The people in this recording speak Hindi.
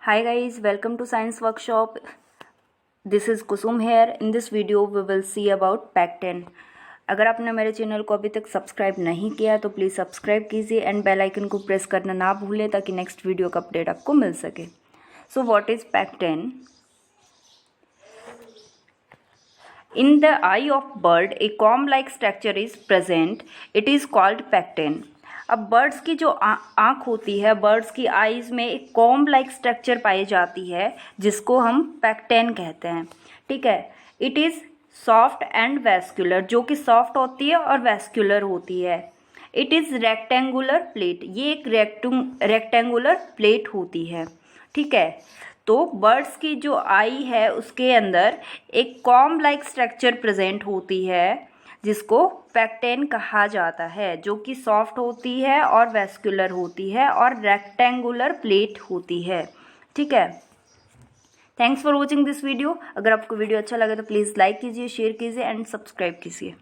Hi guys, welcome to Science Workshop. This is Kusum here. In this video we will see about Pecten. अगर आपने मेरे चैनल को अभी तक सब्सक्राइब नहीं किया तो प्लीज़ सब्सक्राइब कीजिए एंड बेल आइकन को प्रेस करना ना भूलें ताकि नेक्स्ट वीडियो का अपडेट आपको मिल सके. So what is Pecten? In the eye of bird, a comb-like structure is present. It is called Pecten. अब बर्ड्स की जो आँख होती है, बर्ड्स की आईज में एक कॉम्ब लाइक स्ट्रक्चर पाई जाती है जिसको हम पैक्टेन कहते हैं. ठीक है. It is soft and vascular, जो कि सॉफ्ट होती है और वैस्कुलर होती है. इट इज़ रेक्टेंगुलर प्लेट, ये एक रेक्टेंगुलर प्लेट होती है. ठीक है. तो बर्ड्स की जो आई है उसके अंदर एक कॉम्ब लाइक स्ट्रक्चर प्रेजेंट होती है जिसको पैक्टेन कहा जाता है, जो कि सॉफ्ट होती है और वैस्कुलर होती है और रेक्टेंगुलर प्लेट होती है. ठीक है. Thanks for watching this video. अगर आपको वीडियो अच्छा लगे तो प्लीज़ लाइक कीजिए, शेयर कीजिए एंड सब्सक्राइब कीजिए.